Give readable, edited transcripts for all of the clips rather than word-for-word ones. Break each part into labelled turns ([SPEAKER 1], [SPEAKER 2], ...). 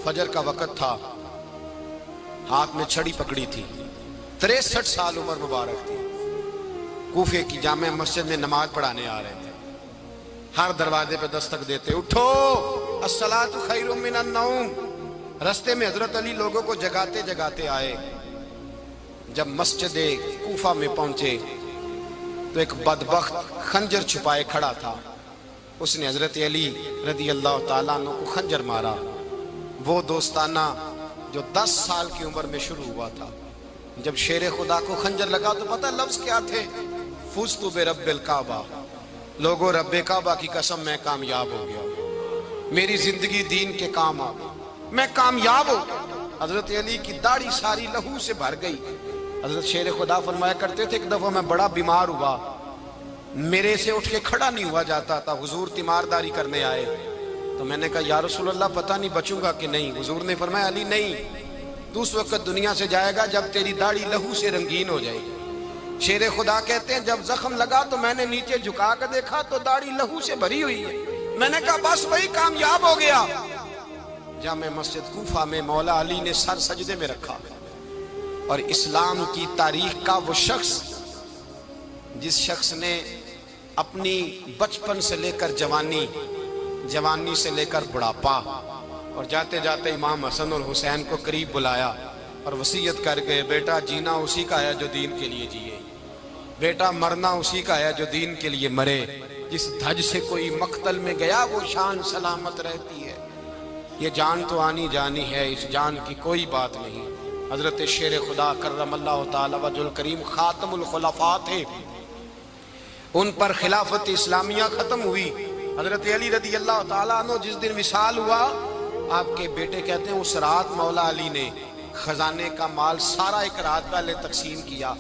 [SPEAKER 1] فجر کا وقت تھا، ہاتھ میں چھڑی پکڑی تھی، 63 سال عمر مبارک تھی، کوفے کی جامع مسجد میں نماز پڑھانے آ رہے تھے۔ ہر دروازے پہ دستک دیتے، اٹھو الصلاۃ خیر من النوم۔ رستے میں حضرت علی لوگوں کو جگاتے جگاتے آئے۔ جب مسجد کوفہ میں پہنچے تو ایک بدبخت خنجر چھپائے کھڑا تھا، اس نے حضرت علی رضی اللہ تعالیٰ عنہ کو خنجر مارا۔ وہ دوستانہ جو 10 سال کی عمر میں شروع ہوا تھا، جب شیر خدا کو خنجر لگا تو پتہ لفظ کیا تھے؟ فزت برب الکعبہ، لوگوں رب کعبہ کی قسم میں کامیاب ہو گیا، میری زندگی دین کے کام آ گئی، میں کامیاب ہو گیا۔ حضرت علی کی داڑھی ساری لہو سے بھر گئی۔ حضرت شیر خدا فرمایا کرتے تھے، ایک دفعہ میں بڑا بیمار ہوا، میرے سے اٹھ کے کھڑا نہیں ہوا جاتا تھا، حضور تیمارداری کرنے آئے تو میں نے کہا یا رسول اللہ پتہ نہیں بچوں گا کہ نہیں۔ حضور نے فرمایا علی نہیں، تو اس وقت دنیا سے جائے گا جب تیری داڑھی لہو سے رنگین ہو جائے گی۔ شیر خدا کہتے ہیں جب زخم لگا تو میں نے نیچے جھکا کر دیکھا تو داڑھی لہو سے بھری ہوئی ہے، میں نے کہا بس وہی کامیاب ہو گیا۔ جامع مسجد کوفہ میں مولا علی نے سر سجدے میں رکھا، اور اسلام کی تاریخ کا وہ شخص جس شخص نے اپنی بچپن سے لے کر جوانی، جوانی سے لے کر بڑھاپا، اور جاتے جاتے امام حسن اور حسین کو قریب بلایا اور وصیت کر گئے، بیٹا جینا اسی کا ہے جو دین کے لیے جیے، بیٹا مرنا اسی کا ہے جو دین کے لیے مرے، جس دھج سے کوئی مقتل میں گیا وہ شان سلامت رہتی ہے، یہ جان تو آنی جانی ہے، اس جان کی کوئی بات نہیں۔ حضرت شیر خدا کرم اللہ تعالی وجہ الکریم خاتم الخلفاء تھے، ان پر خلافت اسلامیہ ختم ہوئی۔ حضرت علی رضی اللہ تعالیٰ عنہ جس دن وصال ہوا، آپ کے بیٹے کہتے ہیں اس رات مولا علی نے خزانے کا مال سارا ایک رات پہلے تقسیم کیا،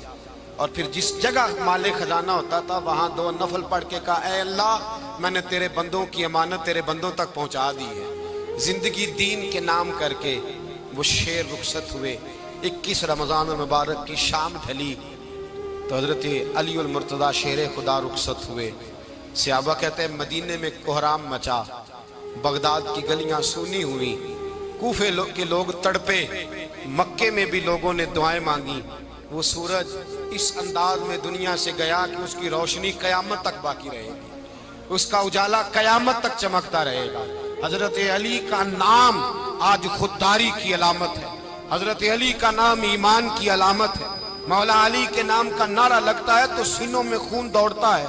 [SPEAKER 1] اور پھر جس جگہ مال خزانہ ہوتا تھا وہاں 2 نفل پڑھ کے کہا اے اللہ میں نے تیرے بندوں کی امانت تیرے بندوں تک پہنچا دی ہے۔ زندگی دین کے نام کر کے وہ شیر رخصت ہوئے۔ 21 رمضان المبارک کی شام ڈھلی تو حضرت علی المرتضیٰ شیر خدا رخصت ہوئے۔ صحابہ کہتے ہیں مدینے میں کوہرام مچا، بغداد کی گلیاں سونی ہوئی، کوفے کے لوگ تڑپے، مکے میں بھی لوگوں نے دعائیں مانگی۔ وہ سورج اس انداز میں دنیا سے گیا کہ اس کی روشنی قیامت تک باقی رہے گی، اس کا اجالا قیامت تک چمکتا رہے گا۔ حضرت علی کا نام آج خودداری کی علامت ہے، حضرت علی کا نام ایمان کی علامت ہے۔ مولا علی کے نام کا نعرہ لگتا ہے تو سینوں میں خون دوڑتا ہے،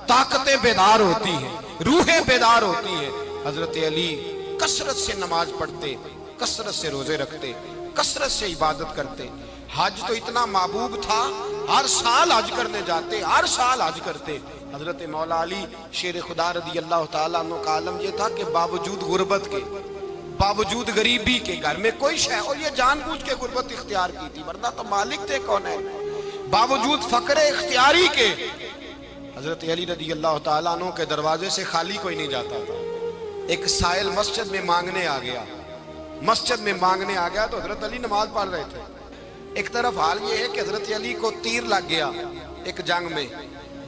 [SPEAKER 1] طاقتیں بیدار ہوتی ہیں، روحیں بیدار ہوتی ہیں۔ حضرت علی کثرت سے نماز پڑھتے، کثرت سے روزے رکھتے، کثرت سے عبادت کرتے۔ حج تو اتنا محبوب تھا، ہر سال حج کرنے جاتے، ہر سال حج کرتے۔ حضرت مولا علی شیر خدا رضی اللہ تعالیٰ عنہ کا عالم یہ تھا کہ باوجود غربت کے، باوجود غریبی کے، گھر میں کوئی شے، اور یہ جان بوجھ کے غربت اختیار کی تھی ورنہ تو مالک تھے کون ہے، باوجود فقر اختیاری کے حضرت علی رضی اللہ تعالیٰ عنہ کے دروازے سے خالی کوئی نہیں جاتا تھا۔ ایک سائل مسجد میں مانگنے آ گیا، مسجد میں مانگنے آ گیا تو حضرت علی نماز پڑھ رہے تھے۔ ایک طرف حال یہ ہے کہ حضرت علی کو تیر لگ گیا ایک جنگ میں،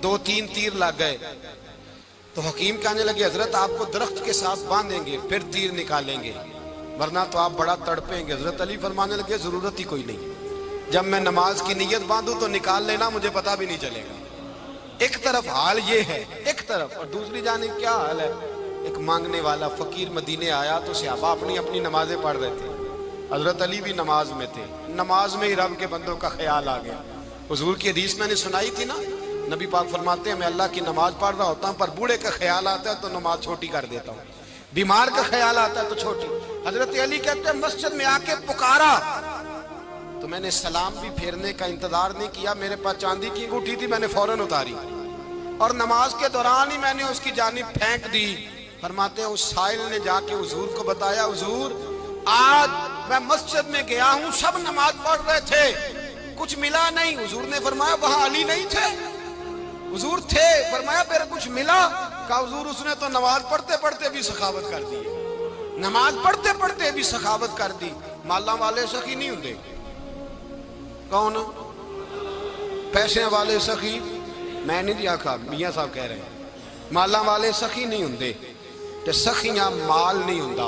[SPEAKER 1] 2-3 تیر لگ گئے تو حکیم کہنے لگے حضرت آپ کو درخت کے ساتھ باندھیں گے پھر تیر نکالیں گے ورنہ تو آپ بڑا تڑپیں گے۔ حضرت علی فرمانے لگے ضرورت ہی کوئی نہیں، جب میں نماز کی نیت باندھوں تو نکال لینا، مجھے پتہ بھی نہیں چلے گا۔ ایک طرف حال یہ ہے، ایک طرف، اور دوسری جانب کیا حال ہے؟ ایک مانگنے والا فقیر مدینے آیا تو صحابہ اپنی اپنی نمازیں پڑھ رہے تھے، حضرت علی بھی نماز میں تھے، نماز میں ہی رب کے بندوں کا خیال آ گیا۔ حضور کی حدیث میں نے سنائی تھی نا، نبی پاک فرماتے ہیں میں اللہ کی نماز پڑھ رہا ہوتا ہوں پر بوڑھے کا خیال آتا ہے تو نماز چھوٹی کر دیتا ہوں، بیمار کا خیال آتا ہے تو چھوٹی۔ حضرت علی کہتے ہیں مسجد میں آ کے پکارا تو میں نے سلام بھی پھیرنے کا انتظار نہیں کیا، میرے پاس چاندی کی انگوٹھی تھی، میں نے فوراً اتاری اور نماز کے دوران ہی میں نے اس کی جانب پھینک دی۔ فرماتے ہیں اس سائل نے جا کے حضور کو بتایا حضور آج میں مسجد میں گیا ہوں، سب نماز پڑھ رہے تھے، کچھ ملا نہیں۔ حضور نے فرمایا وہاں علی نہیں تھے؟ حضور تھے۔ فرمایا پھر کچھ ملا؟ کہا حضور اس نے تو نماز پڑھتے پڑھتے بھی سخاوت کر دی، نماز پڑھتے پڑھتے بھی سخاوت کر دی۔ مالاں والے سخی نہیں ہوندے، کون؟ پیسے والے سخی میں نہیں دیا، میاں صاحب کہہ رہے ہیں ਮਾਲਾਂ ਵਾਲੇ ਸਖੀ ਨਹੀਂ ਹੁੰਦੇ ਤੇ ਸਖੀਆਂ ਮਾਲ ਨਹੀਂ ਹੁੰਦਾ।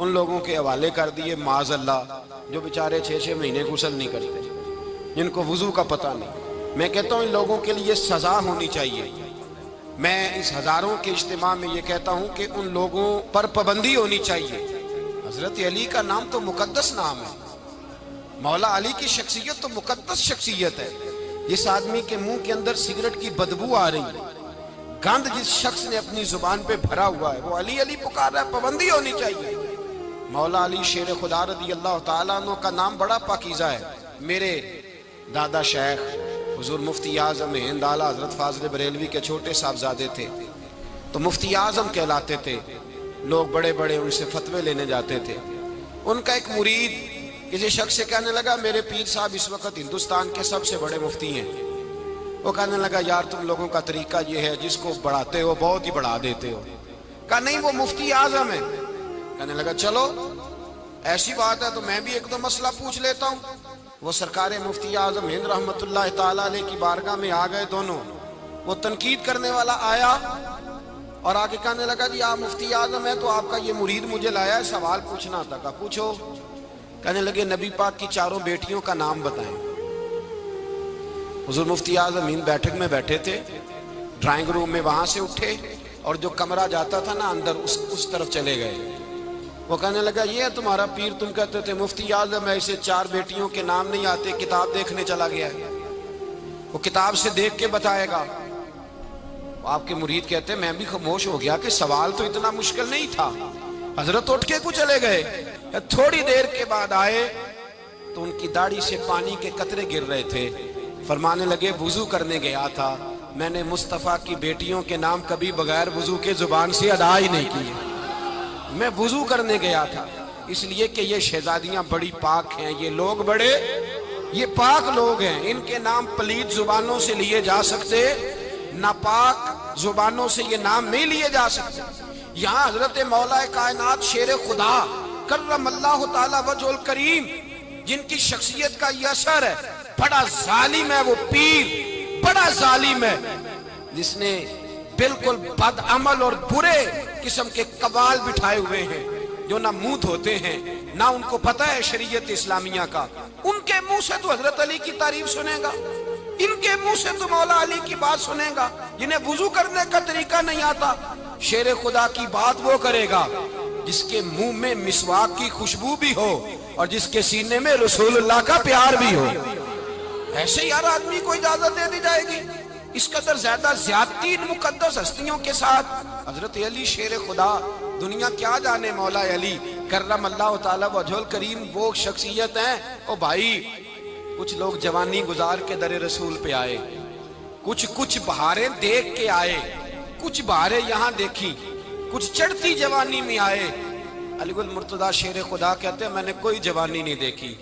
[SPEAKER 1] ان لوگوں کے حوالے کر دیے معاذ اللہ جو بیچارے 6 مہینے غسل نہیں کرتے، جن کو وضو کا پتہ نہیں۔ میں کہتا ہوں ان لوگوں کے لیے سزا ہونی چاہیے۔ میں اس ہزاروں کے اجتماع میں یہ کہتا ہوں کہ ان لوگوں پر پابندی ہونی چاہیے۔ حضرت علی کا نام تو مقدس نام ہے، مولا علی کی شخصیت تو مقدس شخصیت ہے۔ جس آدمی کے منہ کے اندر سگریٹ کی بدبو آ رہی ہے، گند جس شخص نے اپنی زبان پہ بھرا ہوا ہے، وہ علی علی پکار رہا ہے، پابندی ہونی چاہیے۔ مولا علی شیر خدا رضی اللہ تعالیٰ عنہ کا نام بڑا پاکیزہ ہے۔ میرے دادا شیخ حضور مفتی اعظم ہند اعلیٰ حضرت فاضل بریلوی کے چھوٹے صاحبزادے تھے، تو مفتی اعظم کہلاتے تھے، لوگ بڑے بڑے ان سے فتوے لینے جاتے تھے۔ ان کا ایک مرید کسی شخص سے کہنے لگا میرے پیر صاحب اس وقت ہندوستان کے سب سے بڑے مفتی ہیں۔ وہ کہنے لگا یار تم لوگوں کا طریقہ یہ ہے جس کو بڑھاتے ہو بہت ہی بڑھا دیتے ہو۔ کہا نہیں وہ مفتی اعظم ہے۔ کہنے لگا چلو ایسی بات ہے تو میں بھی ایک دو مسئلہ پوچھ لیتا ہوں۔ وہ سرکار مفتی اعظم ہند رحمت اللہ تعالیٰ علیہ کی بارگاہ میں آ گئے دونوں۔ وہ تنقید کرنے والا آیا اور آگے کہنے لگا جی آپ مفتی اعظم ہے تو آپ کا یہ مرید مجھے لایا ہے، سوال پوچھنا تھا۔ کہا پوچھو۔ کہنے لگے نبی پاک کی 4 بیٹیوں کا نام بتائیں۔ حضور مفتی اعظم ہند بیٹھک میں بیٹھے تھے، ڈرائنگ روم میں، وہاں سے اٹھے اور جو کمرہ جاتا تھا نا اندر اس طرف چلے گئے۔ وہ کہنے لگا یہ ہے تمہارا پیر، تم کہتے تھے مفتی اعظم ہے، اسے 4 بیٹیوں کے نام نہیں آتے، کتاب دیکھنے چلا گیا ہے، وہ کتاب سے دیکھ کے بتائے گا۔ آپ کے مرید کہتے میں بھی خاموش ہو گیا کہ سوال تو اتنا مشکل نہیں تھا۔ حضرت اٹھ کے کو چلے گئے۔ تھوڑی دیر کے بعد آئے تو ان کی داڑھی سے پانی کے قطرے گر رہے تھے۔ فرمانے لگے وضو کرنے گیا تھا، میں نے مصطفیٰ کی بیٹیوں کے نام کبھی بغیر وضو کے زبان سے ادا ہی نہیں کیے۔ میں وضو کرنے گیا تھا، اس لیے کہ یہ شہزادیاں بڑی پاک ہیں، یہ لوگ بڑے یہ پاک لوگ ہیں، ان کے نام پلید زبانوں سے لیے جا سکتے، ناپاک زبانوں سے یہ نام نہیں لیے جا سکتے۔ یہاں حضرت مولا کائنات شیر خدا کرم اللہ تعالی وجہ الکریم جن کی شخصیت کا یہ اثر ہے، بڑا ظالم ہے وہ پیر، بڑا ظالم ہے جس نے بالکل بد عمل اور برے قسم کے قوال بٹھائے ہوئے ہیں، جو نہ منہ دھوتے ہیں نہ ان کو پتہ ہے شریعت اسلامیہ کا۔ ان کے منہ سے تو حضرت علی کی تعریف سنے گا، ان کے منہ سے تو مولا علی کی بات سنے گا، جنہیں وضو کرنے کا طریقہ نہیں آتا۔ شیر خدا کی بات وہ کرے گا جس کے منہ میں مسواک کی خوشبو بھی ہو اور جس کے سینے میں رسول اللہ کا پیار بھی ہو۔ ایسے یار آدمی کو اجازت دے دی جائے گی؟ اس قدر زیادہ زیادتی ان مقدس ہستیوں کے ساتھ۔ حضرت علی شیر خدا، دنیا کیا جانے مولا علی کرم اللہ تعالی وجہ الکریم وہ شخصیت ہیں۔ او بھائی کچھ لوگ جوانی گزار کے در رسول پہ آئے، کچھ بہاریں دیکھ کے آئے، کچھ بہاریں یہاں دیکھی، کچھ چڑھتی جوانی میں آئے۔ علی گل مرتضیٰ شیر خدا کہتے ہیں میں نے کوئی جوانی نہیں دیکھی،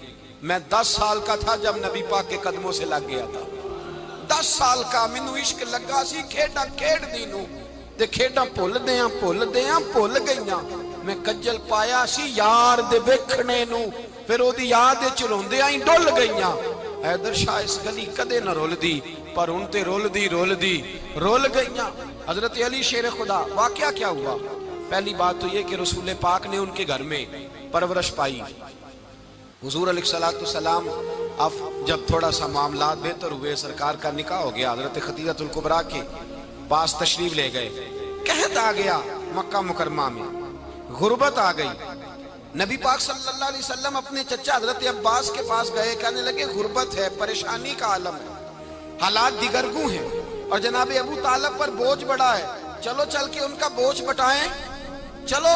[SPEAKER 1] میں 10 سال کا تھا جب نبی پاک کے قدموں سے لگ گیا تھا۔ 10 سال کا مینوں عشق لگا سی، کھیڈاں کھیڈ دی نوں تے کھیڈاں بھول گئیاں۔ میں کجل پایا سی یار دے ویکھنے نوں، پھر او دی یاد وچ روندیاں ہی ڈل گئیاں۔ حیدر شاہ اس گلی کدے نہ رول دی، پر ان تے رول گئیاں۔ حضرت علی شیر خدا، واقعہ کیا ہوا؟ پہلی بات تو یہ کہ رسول پاک نے ان کے گھر میں پرورش پائی۔ حضور علیہ السلام اب جب تھوڑا سا معاملات بہتر ہوئے، سرکار کا نکاح ہو گیا، حضرت خدیجہ الکبریٰ کے پاس تشریف لے گئے۔ قحط آ گیا مکہ مکرمہ میں، غربت آ گئی۔ نبی پاک صلی اللہ علیہ وسلم اپنے چچا حضرت عباس کے پاس گئے، کہنے لگے غربت ہے، پریشانی کا عالم ہے، حالات دیگرگوں ہیں اور جناب ابو طالب پر بوجھ بڑا ہے، چلو چل کے ان کا بوجھ بٹائیں۔ چلو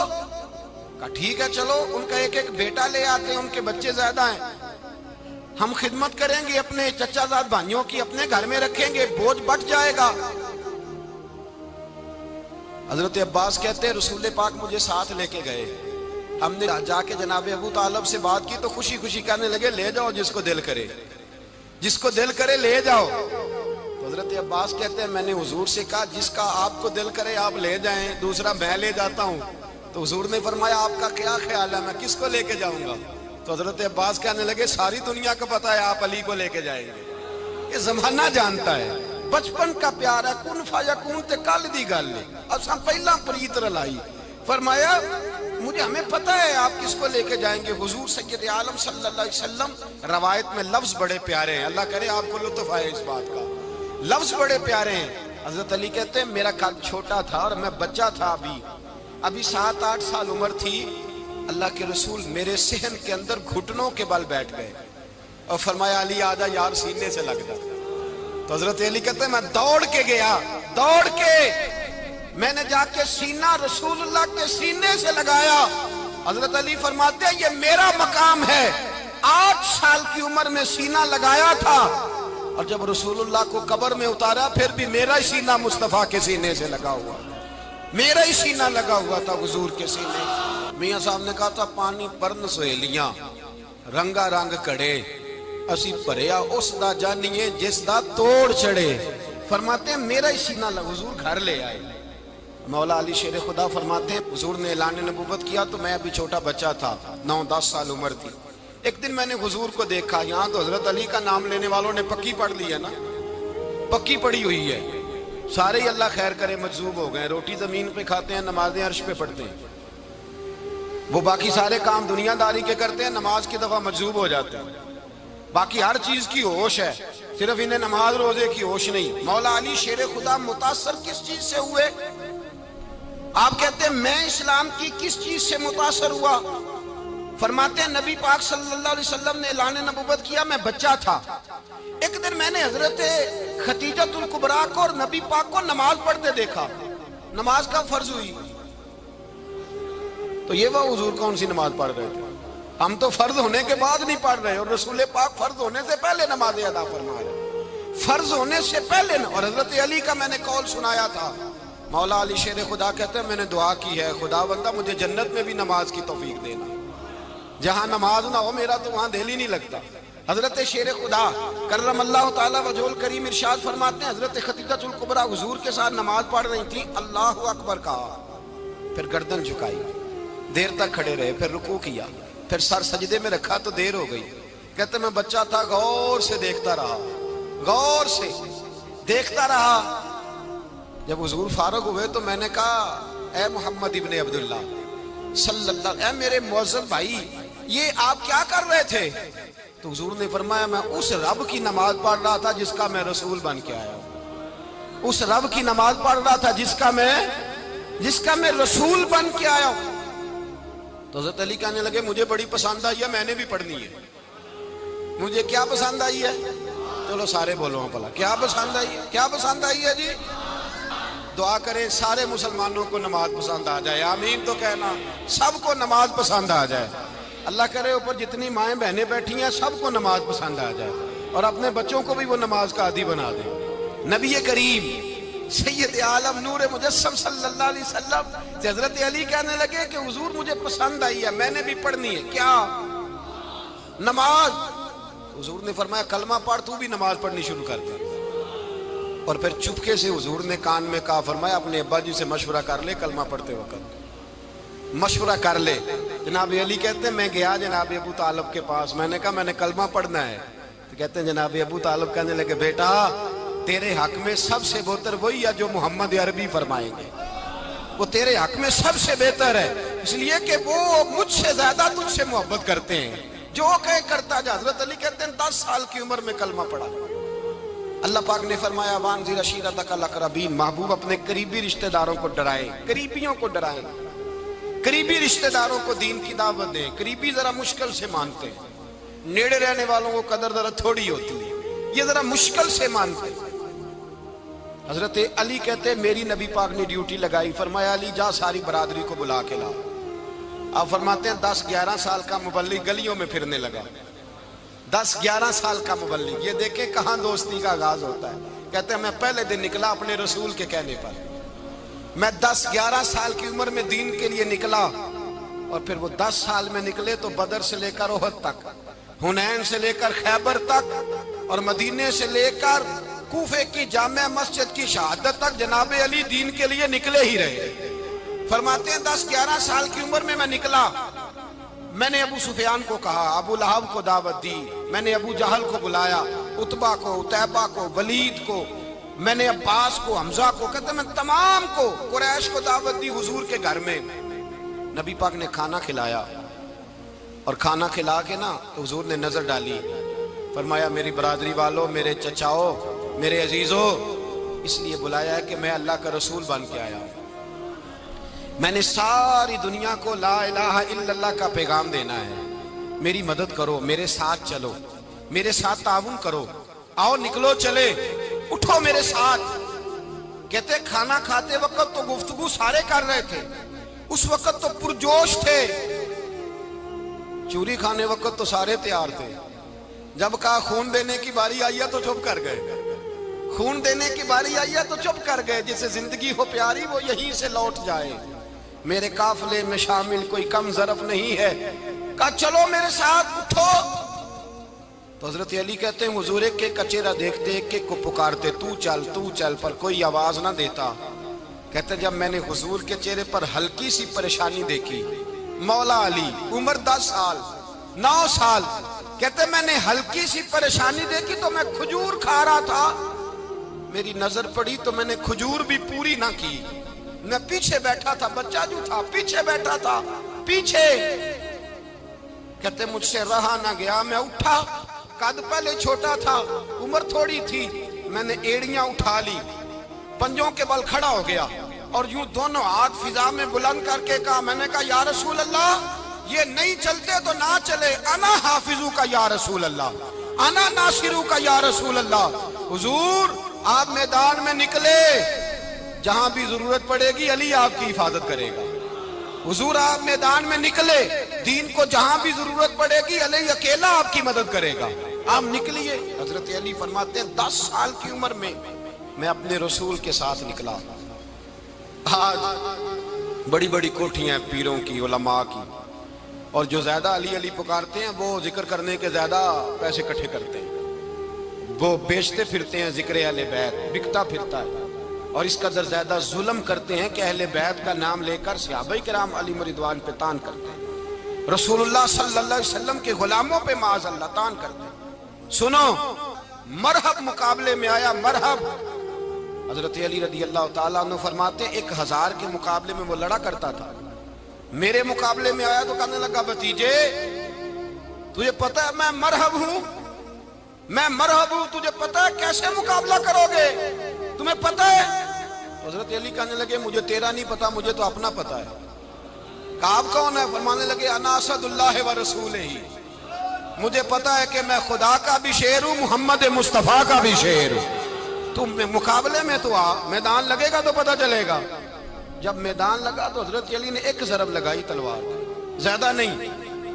[SPEAKER 1] کہا ٹھیک ہے، چلو ان کا ایک بیٹا لے آتے ہیں، ان کے بچے زیادہ ہیں، ہم خدمت کریں گے اپنے چچا زاد بھائیوں کی، اپنے گھر میں رکھیں گے، بوجھ بٹ جائے گا۔ حضرت عباس کہتے ہیں رسول پاک مجھے ساتھ لے کے گئے، ہم نے جا کے جناب ابو طالب سے بات کی تو خوشی خوشی کہنے لگے لے جاؤ جس کو دل کرے لے جاؤ۔ تو حضرت عباس کہتے ہیں میں نے حضور سے کہا جس کا آپ کو دل کرے آپ لے جائیں، دوسرا میں لے جاتا ہوں۔ تو حضور نے فرمایا آپ کا کیا خیال ہے، میں کس کو لے کے جاؤں گا؟ تو حضرت عباس کہنے لگے ساری دنیا کو پتا ہے آپ علی کو لے کے جائیں گے، یہ زمانہ جانتا ہے، بچپن کا پیار ہے، کن فیکون تے کل دی گل ہے، اساں پہلا پریت رلائی۔ فرمایا ہمیں پتہ ہے آپ کس کو لے کے جائیں گے، حضور سید عالم صلی اللہ علیہ وسلم۔ روایت میں لفظ بڑے پیارے ہیں، اللہ کرے آپ کو لطف آئے اس بات کا، لفظ بڑے پیارے ہیں۔ حضرت علی کہتے ہیں میرا قد چھوٹا تھا اور میں بچہ تھا، ابھی 7-8 سال عمر تھی، اللہ کے رسول میرے صحن کے اندر گھٹنوں کے بل بیٹھ گئے اور فرمایا علی آجا یار سینے سے لگ جا۔ تو حضرت علی کہتے ہیں میں دوڑ کے گیا، دوڑ کے میں نے جا کے سینہ رسول اللہ کے سینے سے لگایا۔ حضرت علی فرماتے ہیں یہ میرا مقام ہے، 8 سال کی عمر میں سینہ لگایا تھا، اور جب رسول اللہ کو قبر میں اتارا پھر بھی میرا ہی سینہ مصطفیٰ کے سینے سے لگا ہوا، میرا ہی سینہ لگا ہوا تھا حضور کے سینے۔ میاں صاحب نے کہا تھا پانی پرن سہیلیاں رنگا رنگ کڑے، اسی پریا اس دا جانیے جس دا توڑ چڑے۔ فرماتے ہیں میرا ہی سینہ لگا، حضور گھر لے آئے۔ مولا علی شیر خدا فرماتے ہیں حضور نے اعلان نبوت کیا تو میں ابھی چھوٹا بچہ تھا، 9-10 سال عمر تھی۔ ایک دن میں نے حضور کو دیکھا، یہاں تو حضرت علی کا نام لینے والوں نے پکی پڑھ لی ہے نا، پکی پڑھی ہوئی ہے، سارے ہی اللہ خیر کرے مجذوب ہو گئے، روٹی زمین پہ کھاتے ہیں، نمازیں عرش پہ پڑھتے ہیں، وہ باقی سارے کام دنیا داری کے کرتے ہیں، نماز کی دفعہ مجذوب ہو جاتے ہیں، باقی ہر چیز کی ہوش ہے، صرف انہیں نماز روزے کی ہوش نہیں۔ مولا علی شیر خدا متاثر کس چیز سے ہوئے؟ آپ کہتے ہیں میں اسلام کی کس چیز سے متاثر ہوا؟ فرماتے ہیں نبی پاک صلی اللہ علیہ وسلم نے اعلان نبوت کیا، میں بچہ تھا، ایک دن میں نے حضرت خدیجۃ الکبریٰ کو اور نبی پاک کو نماز پڑھتے دیکھا، نماز کا فرض ہوئی، تو یہ وہ حضور کون سی نماز پڑھ رہے تھے؟ ہم تو فرض ہونے کے بعد نہیں پڑھ رہے، اور رسول پاک فرض ہونے سے پہلے نماز ادا فرما رہے، فرض ہونے سے پہلے۔ اور حضرت علی کا میں نے قول سنایا تھا، مولا علی شیر خدا کہتے ہیں میں نے دعا کی ہے خدا بندہ مجھے جنت میں بھی نماز کی توفیق دینا، جہاں نماز نہ ہو میرا تو وہاں دل ہی نہیں لگتا۔ حضرت شیر خدا کرم اللہ تعالیٰ وجہ الکریم ارشاد فرماتے ہیں حضرت خدیجۃ الکبریٰ حضور کے ساتھ نماز پڑھ رہی تھی، اللہ اکبر کہا، پھر گردن جھکائی، دیر تک کھڑے رہے، پھر رکوع کیا، پھر سر سجدے میں رکھا تو دیر ہو گئی۔ کہتے میں بچہ تھا، غور سے دیکھتا رہا، غور سے دیکھتا رہا۔ جب حضور فارغ ہوئے تو میں نے کہا اے محمد ابن عبداللہ صلی اللہ، اے میرے معزز بھائی یہ آپ کیا کر رہے تھے؟ تو حضور نے فرمایا میں اس رب کی نماز پڑھ رہا تھا جس کا میں رسول بن کے آیا ہوں، اس رب کی نماز پڑھ رہا تھا جس کا میں رسول بن کے آیا ہوں۔ تو حضرت علی کہنے لگے مجھے بڑی پسند آئی ہے، میں نے بھی پڑھنی ہے۔ مجھے کیا پسند آئی ہے؟ چلو سارے بولو پلا، کیا پسند آئی ہے؟ کیا پسند آئی ہے جی؟ دعا کریں سارے مسلمانوں کو نماز پسند آ جائے، آمین تو کہنا، سب کو نماز پسند آ جائے۔ اللہ کرے اوپر جتنی مائیں بہنیں بیٹھی ہیں سب کو نماز پسند آ جائے، اور اپنے بچوں کو بھی وہ نماز کا عادی بنا دیں۔ نبی کریم سید عالم نور مجسم صلی اللہ علیہ وسلم سے حضرت علی کہنے لگے کہ حضور مجھے پسند آئی ہے، میں نے بھی پڑھنی ہے، کیا؟ نماز۔ حضور نے فرمایا کلمہ پڑھ، تو بھی نماز پڑھنی شروع کر دے۔ اور پھر چپکے سے حضور نے کان میں کہا، فرمایا اپنے ابا جی سے مشورہ کر لے کلمہ پڑھتے وقت، مشورہ کر لے۔ جناب علی کہتے ہیں میں گیا جناب ابو طالب کے پاس، میں نے کہا میں نے کلمہ پڑھنا ہے، تو کہتے ہیں جناب ابو طالب کہنے لگے بیٹا تیرے حق میں سب سے بہتر وہی ہے جو محمد عربی فرمائیں گے، وہ تیرے حق میں سب سے بہتر ہے، اس لیے کہ وہ مجھ سے زیادہ تجھ سے محبت کرتے ہیں، جو کہے کرتا جا۔ حضرت علی کہتے ہیں 10 سال کی عمر میں کلمہ پڑھا۔ اللہ پاک نے فرمایا وانذر عشیرتک الاقربین، محبوب اپنے قریبی رشتہ داروں کو ڈرائیں، قریبیوں کو ڈرائیں، قریبی رشتہ داروں کو دین کی دعوت دیں۔ قریبی ذرا مشکل سے مانتے ہیں، نیڑے رہنے والوں کو قدر ذرا تھوڑی ہوتی ہے، یہ ذرا مشکل سے مانتے ہیں۔ حضرت علی کہتے ہیں میری نبی پاک نے ڈیوٹی لگائی، فرمایا علی جا ساری برادری کو بلا کے لا۔ آپ فرماتے ہیں 10-11 سال کا مبلغ گلیوں میں پھرنے لگا، 10-11 سال کا مبلغ، یہ دیکھیں کہاں دوستی کا آغاز ہوتا ہے۔ کہتے ہیں میں پہلے دن نکلا اپنے رسول کے کہنے پر، میں 10-11 سال کی عمر میں دین کے لیے نکلا، اور پھر وہ 10 سال میں نکلے تو بدر سے لے کر احد تک، حنین سے لے کر خیبر تک، اور مدینے سے لے کر کوفے کی جامع مسجد کی شہادت تک جناب علی دین کے لیے نکلے ہی رہے۔ فرماتے ہیں 10-11 سال کی عمر میں نکلا، میں نے ابو سفیان کو کہا، ابو لہب کو دعوت دی، میں نے ابو جہل کو بلایا، عتبہ کو، عتیبہ کو، ولید کو، میں نے عباس کو، حمزہ کو، کہتے میں تمام کو، قریش کو دعوت دی حضور کے گھر میں۔ نبی پاک نے کھانا کھلایا اور کھانا کھلا کے نا تو حضور نے نظر ڈالی، فرمایا میری برادری والوں، میرے چچاؤ، میرے عزیزوں، اس لیے بلایا ہے کہ میں اللہ کا رسول بن کے آیا ہوں، میں نے ساری دنیا کو لا الہ الا اللہ کا پیغام دینا ہے، میری مدد کرو، میرے ساتھ چلو، میرے ساتھ تعاون کرو، آؤ نکلو چلے، اٹھو میرے ساتھ۔ کہتے کھانا کھاتے وقت تو گفتگو سارے کر رہے تھے، اس وقت تو پرجوش تھے، چوری کھانے وقت تو سارے تیار تھے، جب کہا خون دینے کی باری آئی ہے تو چپ کر گئے، خون دینے کی باری آئی ہے تو چپ کر گئے، جسے زندگی ہو پیاری وہ یہیں سے لوٹ جائے، میرے قافلے میں شامل کوئی کم ظرف نہیں ہے، کہا چلو میرے ساتھ اٹھو۔ تو حضرت علی کہتے ہیں حضور ایک ایک کا چہرہ دیکھتے، ایک ایک کو پکارتے، تو چل، پر کوئی آواز نہ دیتا۔ کہتے جب میں نے حضور کے چہرے پر ہلکی سی پریشانی دیکھی، مولا علی عمر 10 سال 9 سال، کہتے میں نے ہلکی سی پریشانی دیکھی تو میں کھجور کھا رہا تھا، میری نظر پڑی تو میں نے کھجور بھی پوری نہ کی، میں پیچھے بیٹھا تھا، بچہ جو تھا پیچھے بیٹھا تھا، پیچھے۔ کہتے مجھ سے رہا نہ گیا، میں اٹھا، قد پہلے چھوٹا تھا، عمر تھوڑی تھی، میں نے ایڑیاں اٹھا لی، پنجوں کے بل کھڑا ہو گیا اور یوں دونوں ہاتھ فضا میں بلند کر کے کہا، میں نے کہا یا رسول اللہ یہ نہیں چلتے تو نہ چلے، انا حافظو کا یا رسول اللہ، انا ناصرو کا یا رسول اللہ۔ حضور آپ میدان میں نکلے، جہاں بھی ضرورت پڑے گی علی آپ کی حفاظت کرے گا، حضور آپ میدان میں نکلے، دین کو جہاں بھی ضرورت پڑے گی علی اکیلا آپ کی مدد کرے گا، آپ نکلیے۔ حضرت علی فرماتے ہیں 10 سال کی عمر میں میں اپنے رسول کے ساتھ نکلا۔ آج بڑی بڑی کوٹھیاں ہیں پیروں کی، علماء کی، اور جو زیادہ علی علی پکارتے ہیں وہ ذکر کرنے کے زیادہ پیسے اکٹھے کرتے ہیں، وہ بیچتے پھرتے ہیں ذکر اہل بیت، بکتا پھرتا ہے، اور اس قدر زیادہ ظلم کرتے ہیں کہ اہل بیت کا نام لے کر صحابہ کرام علی رضوان پہ تان کرتے ہیں، رسول اللہ صلی اللہ علیہ وسلم کے غلاموں پہ معاذ اللہ تان کرتے ہیں۔ سنو، مرحب مقابلے میں آیا، مرحب۔ حضرت علی رضی اللہ تعالیٰ عنہ فرماتے 1000 کے مقابلے میں وہ لڑا کرتا تھا، میرے مقابلے میں آیا تو کہنے لگا بھتیجے تجھے پتہ ہے میں مرحب ہوں، میں مرحب ہوں، تجھے پتہ ہے کیسے مقابلہ کرو گے، تمہیں پتہ ہے؟ حضرت علی کہنے لگے مجھے تیرا نہیں پتا، مجھے تو اپنا پتا ہے۔ کہا آپ کون ہے؟ فرمانے لگے انا اسد اللہ و رسولہ، مجھے پتا ہے کہ میں خدا کا بھی شیر ہوں، محمد مصطفیٰ کا بھی شیر ہوں، تم مقابلے میں تو آ، میدان لگے گا تو پتا چلے گا۔ جب میدان لگا تو حضرت علی نے ایک ضرب لگائی تلوار، زیادہ نہیں،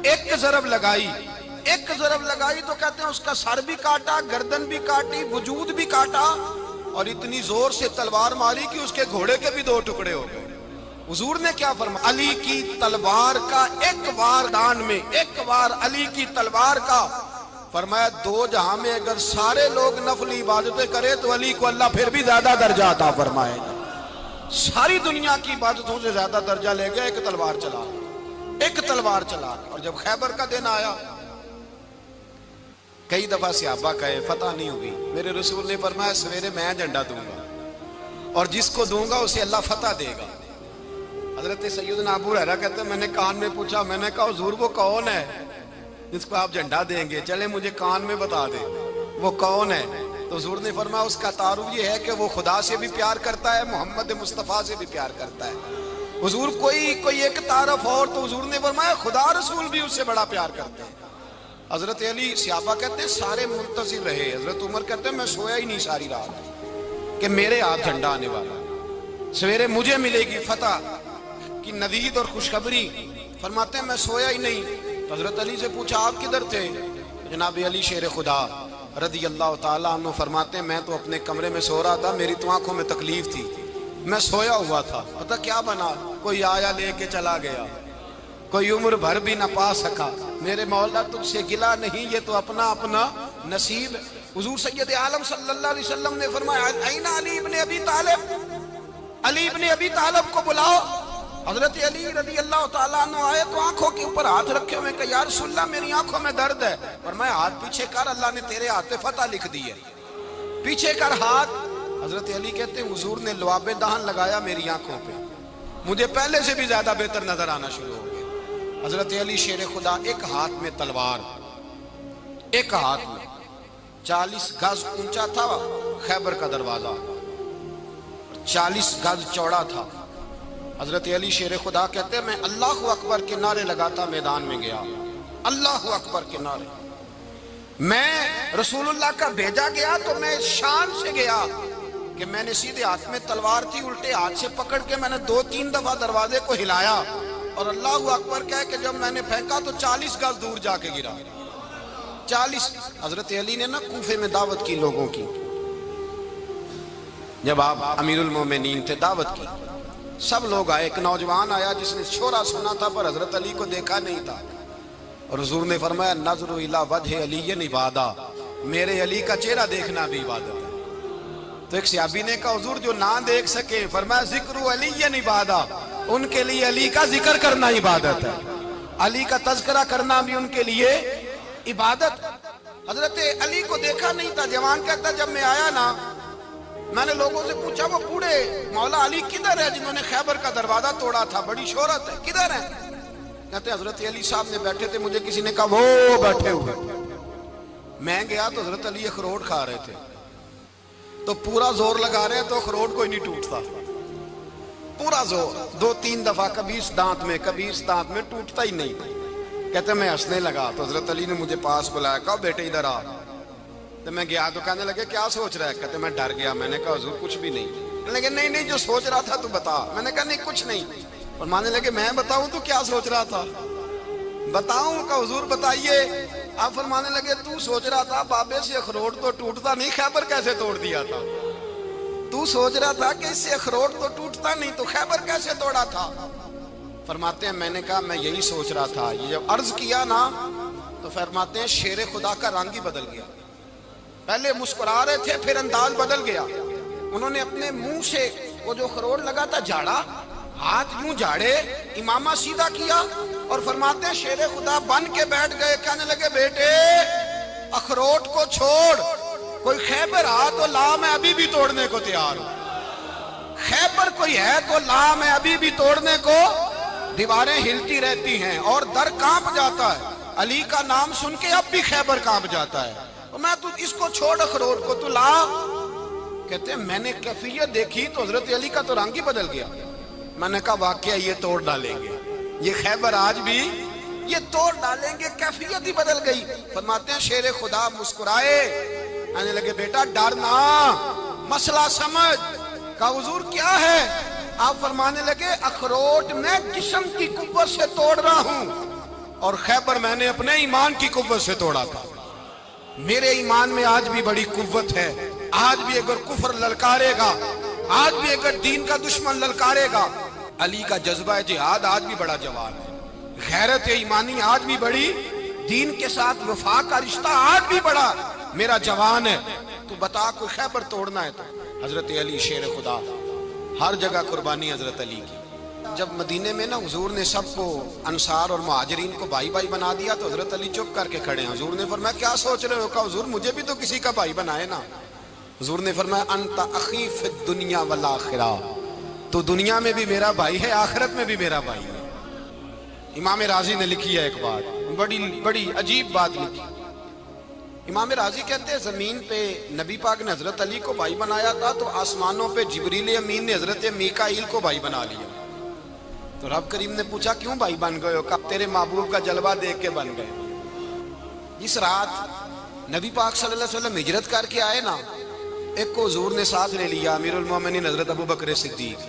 [SPEAKER 1] ایک ضرب لگائی، ایک ضرب لگائی تو کہتے ہیں اس کا سر بھی کاٹا، گردن بھی کاٹی، وجود بھی کاٹا، اور اتنی زور سے تلوار ماری کہ اس کے گھوڑے کے بھی 2 ٹکڑے ہو گئے۔ حضور نے کیا فرمایا؟ علی کی تلوار کا ایک وار دان میں، ایک وار علی کی تلوار کا، فرمایا 2 جہاں میں اگر سارے لوگ نفل عبادتیں کرے تو علی کو اللہ پھر بھی زیادہ درجہ عطا فرمائے گا، ساری دنیا کی عبادتوں سے زیادہ درجہ لے گئے ایک تلوار چلا، ایک تلوار چلا۔ اور جب خیبر کا دن آیا، کئی دفعہ صحابہ کہے فتح نہیں ہوگی، میرے رسول نے فرمایا سویرے میں جھنڈا دوں گا اور جس کو دوں گا اسے اللہ فتح دے گا۔ حضرت سیدنا ابو ہریرہ کہتے ہیں میں نے کان میں پوچھا، میں نے کہا حضور وہ کون ہے جس کو آپ جھنڈا دیں گے؟ چلے مجھے کان میں بتا دیں وہ کون ہے۔ تو حضور نے فرمایا اس کا تعارف یہ ہے کہ وہ خدا سے بھی پیار کرتا ہے، محمد مصطفیٰ سے بھی پیار کرتا ہے۔ حضور کوئی ایک تعارف اور، تو حضور نے فرمایا خدا رسول بھی اس سے بڑا پیار کرتے ہیں۔ حضرت علی صحابہ کہتے ہیں سارے منتظر رہے، حضرت عمر کہتے ہیں میں سویا ہی نہیں ساری رات کہ میرے ہاتھ جھنڈا آنے والا، سویرے مجھے ملے گی فتح کی نوید اور خوشخبری۔ فرماتے ہیں میں سویا ہی نہیں۔ حضرت علی سے پوچھا آپ کدھر تھے؟ جناب علی شیر خدا رضی اللہ تعالیٰ عنہ فرماتے ہیں میں تو اپنے کمرے میں سو رہا تھا، میری تو آنکھوں میں تکلیف تھی، میں سویا ہوا تھا، پتہ کیا بنا، کوئی آیا لے کے چلا گیا، کوئی عمر بھر بھی نہ پا سکا، میرے مولا تجھ سے گلا نہیں، یہ تو اپنا اپنا نصیب۔ حضور سید عالم صلی اللہ علیہ وسلم نے فرمایا این علی ابن ابی طالب، علی ابن ابی طالب کو بلاؤ۔ حضرت علی رضی اللہ تعالیٰ عنہ آئے تو آنکھوں کے اوپر ہاتھ رکھے ہوئے کہ یا رسول اللہ میری آنکھوں میں درد ہے۔ فرمایا ہاتھ پیچھے کر، اللہ نے تیرے ہاتھ پہ فتح لکھ دی ہے، پیچھے کر ہاتھ۔ حضرت علی کہتے ہیں حضور نے لعاب دہن لگایا میری آنکھوں پہ، مجھے پہلے سے بھی زیادہ بہتر نظر آنا شروع ہو گیا۔ حضرت علی شیر خدا، ایک ہاتھ میں تلوار، ایک ہاتھ میں 40 گز اونچا تھا خیبر کا دروازہ، 40 گز چوڑا تھا۔ حضرت علی شیر خدا کہتے ہیں میں اللہ اکبر کے نعرے لگاتا میدان میں گیا، اللہ اکبر کے نعرے۔ میں رسول اللہ کا بھیجا گیا تو میں شان سے گیا کہ میں نے سیدھے ہاتھ میں تلوار تھی، الٹے ہاتھ سے پکڑ کے میں نے 2-3 دفعہ دروازے کو ہلایا اور اللہ اکبر کہہ کہ جب میں نے پھینکا تو 40 گز دور جا کے گرا۔ 40۔ حضرت علی نے نا کوفے میں دعوت کی لوگوں کی، جب آپ امیر المومنین تھے، دعوت کی، سب لوگ آئے۔ ایک نوجوان آیا جس نے شورا سنا تھا پر حضرت علی کو دیکھا نہیں تھا، اور حضور نے فرمایا نظر الی وجہ علی عبادہ، میرے علی کا چہرہ دیکھنا بھی عبادت ہے۔ تو ایک صحابی نے کہا حضور جو نہ دیکھ سکے، فرمایا ذکر علی عبادہ، ان کے لیے علی کا ذکر کرنا عبادت ہے، علی کا تذکرہ کرنا بھی ان کے لیے عبادت۔ حضرت علی کو دیکھا نہیں تھا۔ جوان کہتا جب میں آیا نا، میں نے لوگوں سے پوچھا وہ بوڑھے مولا علی کدھر ہے جنہوں نے خیبر کا دروازہ توڑا تھا، بڑی شہرت ہے، کدھر ہے؟ کہتے حضرت علی صاحب نے بیٹھے تھے، مجھے کسی نے کہا وہ بیٹھے ہوئے۔ میں گیا تو حضرت علی اخروٹ کھا رہے تھے، تو پورا زور لگا رہے ہیں تو اخروٹ کوئی نہیں ٹوٹتا، پورا زور 2-3 دفعہ، کبھی اس دانت میں کبھی اس دانت میں، ٹوٹتا ہی نہیں۔ کہتے میں ہنسنے لگا تو حضرت علی نے مجھے پاس بلایا، کہا بیٹے ادھر آ۔ تو میں گیا تو کہنے لگے کیا سوچ رہا ہے؟ کہتے میں ڈر گیا۔ میں نے کہا حضور کچھ بھی نہیں۔ کہنے لگے نہیں جو سوچ رہا تھا تو بتا۔ میں نے کہا نہیں کچھ نہیں۔ فرمانے لگے میں بتاؤں تو کیا سوچ رہا تھا؟ بتاؤں؟ کہ حضور بتائیے۔ آپ فرمانے لگے تو سوچ رہا تھا بابے سے اخروٹ تو ٹوٹتا نہیں، خیبر کیسے توڑ دیا تھا؟ تو سوچ رہا تھا کہ اس سے اخروٹ تو ٹوٹتا نہیں تو خیبر کیسے توڑا تھا؟ فرماتے ہیں میں نے کہا میں یہی سوچ رہا تھا۔ یہ جب عرض کیا نا تو فرماتے ہیں شیر خدا کا رنگ ہی بدل گیا، پہلے مسکرا رہے تھے پھر انداز بدل گیا۔ انہوں نے اپنے منہ سے وہ جو اخروٹ لگا تھا جھاڑا، ہاتھ یوں جھاڑے، امامہ سیدھا کیا، اور فرماتے ہیں شیر خدا بن کے بیٹھ گئے۔ کہنے لگے بیٹے اخروٹ کو چھوڑ، کوئی خیبر آ تو لا، میں ابھی بھی توڑنے کو تیار ہوں۔ خیبر کوئی ہے تو لا، میں ابھی بھی توڑنے کو۔ دیواریں ہلتی رہتی ہیں اور در کانپ جاتا ہے، علی کا نام سن کے اب بھی خیبر کانپ جاتا ہے، میں تو اس کو چھوڑ اخروٹ کو تو لا۔ کہتے ہیں میں نے کیفیت دیکھی تو حضرت علی کا تو رنگ ہی بدل گیا۔ میں نے کہا واقعہ یہ توڑ ڈالیں گے، یہ خیبر آج بھی یہ توڑ ڈالیں گے، کیفیت ہی بدل گئی۔ فرماتے ہیں شیر خدا مسکرائے، کہنے لگے بیٹا ڈرنا، مسئلہ سمجھ۔ کہا حضور کیا ہے؟ آپ فرمانے لگے اخروٹ میں جسم کی قوت سے توڑ رہا ہوں اور خیبر میں نے اپنے ایمان کی قوت سے توڑا تھا۔ میرے ایمان میں آج بھی بڑی قوت ہے، آج بھی اگر کفر للکارے گا، آج بھی اگر دین کا دشمن للکارے گا، علی کا جذبہ جہاد آج بھی بڑا جوان ہے، غیرت ایمانی آج بھی بڑی، دین کے ساتھ وفا کا رشتہ آج بھی بڑا میرا جوان ہے۔ تو بتا کوئی خیبر توڑنا ہے تو حضرت علی شیر خدا، ہر جگہ قربانی حضرت علی کی۔ جب مدینے میں نا حضور نے سب کو انصار اور مہاجرین کو بھائی بھائی بنا دیا تو حضرت علی چپ کر کے کھڑے ہیں۔ حضور نے فرمایا کیا سوچ رہے ہو؟ کہا حضور مجھے بھی تو کسی کا بھائی بنائے نا۔ حضور نے فرمایا انت اخی فی الدنیا والآخرہ، تو دنیا میں بھی میرا بھائی ہے، آخرت میں بھی میرا بھائی ہے۔ امام راضی نے لکھی ہے ایک بات، بڑی عجیب بات لکھی۔ امام راضی کہتے ہیں زمین پہ نبی پاک نے حضرت علی کو بھائی بنایا تھا تو آسمانوں پہ جبریل امین نے حضرت میکائیل کو بھائی بنا لیا۔ تو رب کریم نے پوچھا کیوں بھائی بن گئے ہو؟ کب تیرے محبوب کا جلوہ دیکھ کے بن گئے۔ جس رات نبی پاک صلی اللہ علیہ وسلم ہجرت کر کے آئے نا، ایک کو حضور نے ساتھ لے لیا، امیر المومنین حضرت ابو بکر صدیق۔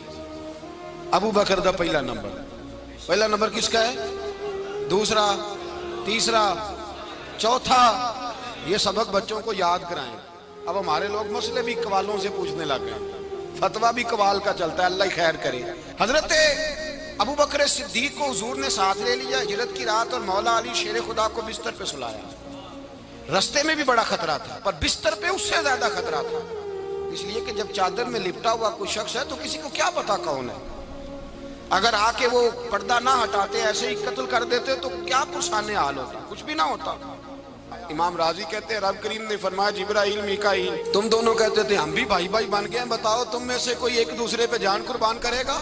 [SPEAKER 1] ابو بکر دا پہلا نمبر کس کا ہے؟ دوسرا، تیسرا، چوتھا، یہ سبق بچوں کو یاد کرائیں۔ اب ہمارے لوگ مسئلے بھی قوالوں سے پوچھنے لگ گئے، فتویٰ بھی قوال کا چلتا ہے، اللہ ہی خیر کرے۔ حضرت ابو بکر صدیق کو حضور نے ساتھ لے لیا ہجرت کی رات، اور مولا علی شیر خدا کو بستر پہ سلایا۔ رستے میں بھی بڑا خطرہ تھا پر بستر پہ اس سے زیادہ خطرہ تھا، اس لیے کہ جب چادر میں لپٹا ہوا کوئی شخص ہے تو کسی کو کیا پتا کون ہے، اگر آ کے وہ پردہ نہ ہٹاتے ایسے ہی قتل کر دیتے تو کیا پرسانے حال ہوتا، کچھ بھی نہ ہوتا۔ امام راضی کہتے ہیں رب کریم نے فرمایا جبرائیل میکائیل تم دونوں کہتے تھے ہم بھی بھائی بھائی بن گئے ہیں، بتاؤ تم میں سے کوئی ایک دوسرے پہ جان قربان کرے گا؟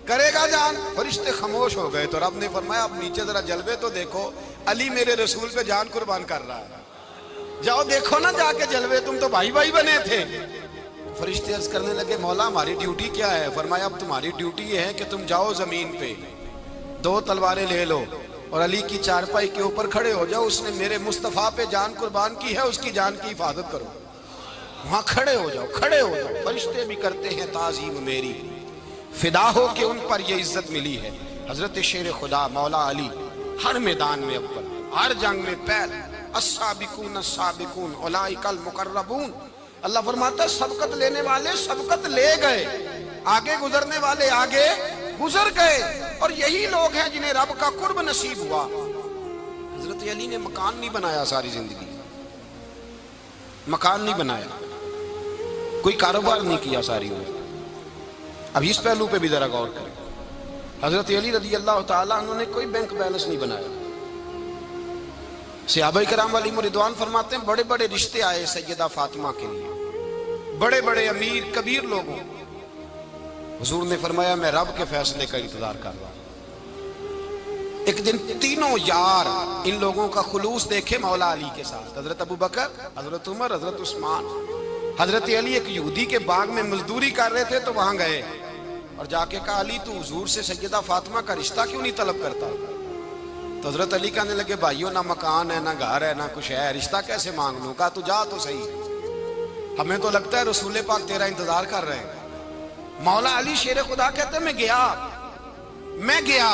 [SPEAKER 1] کرے گا جان؟ فرشتے خاموش ہو گئے تو رب نے فرمایا اب نیچے ذرا جلوے تو دیکھو، علی میرے رسول پہ جان قربان کر رہا ہے، جاؤ دیکھو نا جا کے جلوے، تم تو بھائی بھائی بنے تھے۔ فرشتے عرض کرنے لگے مولا ہماری ڈیوٹی کیا ہے؟ فرمایا اب تمہاری ڈیوٹی یہ ہے کہ تم جاؤ زمین پہ، 2 تلواریں لے لو اور علی کی چارپائی کے اوپر کھڑے ہو جاؤ، اس نے میرے مصطفیٰ پہ جان قربان کی ہے، اس کی جان کی حفاظت کرو۔ وہاں کھڑے ہو جاؤ، کھڑے ہو جاؤ۔ فرشتے بھی کرتے ہیں تعظیم میری، فدا ہو کہ ان پر یہ عزت ملی ہے۔ حضرت شیر خدا مولا علی ہر میدان میں اول، ہر جنگ میں پہل، السابقون السابقون اولئک المقربون۔ اللہ فرماتا ہے سبقت لینے والے سبقت لے گئے، آگے گزرنے والے آگے گزر گئے، اور یہی لوگ ہیں جنہیں رب کا قرب نصیب ہوا۔ حضرت علی نے مکان نہیں بنایا ساری زندگی، مکان نہیں بنایا، کوئی کاروبار نہیں کیا ساری عمر۔ اب اس پہلو پہ بھی ذرا غور کریں، حضرت علی رضی اللہ تعالیٰ عنہ نے کوئی بینک بیلنس نہیں بنایا۔ صحابہ کرام علیہم رضوان فرماتے ہیں بڑے بڑے رشتے آئے سیدہ فاطمہ کے لیے، بڑے بڑے امیر کبیر لوگوں، حضور نے فرمایا میں رب کے فیصلے کا انتظار کر رہا ہوں۔ ایک دن تینوں یار ان لوگوں کا خلوص دیکھے مولا علی کے ساتھ، حضرت ابو بکر، حضرت عمر، حضرت عثمان۔ حضرت علی ایک یہودی کے باغ میں مزدوری کر رہے تھے تو وہاں گئے اور جا کے کہا علی تو حضور سے سیدہ فاطمہ کا رشتہ کیوں نہیں طلب کرتا؟ تو حضرت علی کہنے لگے بھائیوں نہ مکان ہے، نہ گھر ہے، نہ کچھ ہے، رشتہ کیسے مانگ لوں؟ کہا تو جا تو صحیح، ہمیں تو لگتا ہے رسول پاک تیرا انتظار کر رہے ہیں۔ مولا علی شیر خدا کہتے ہیں میں گیا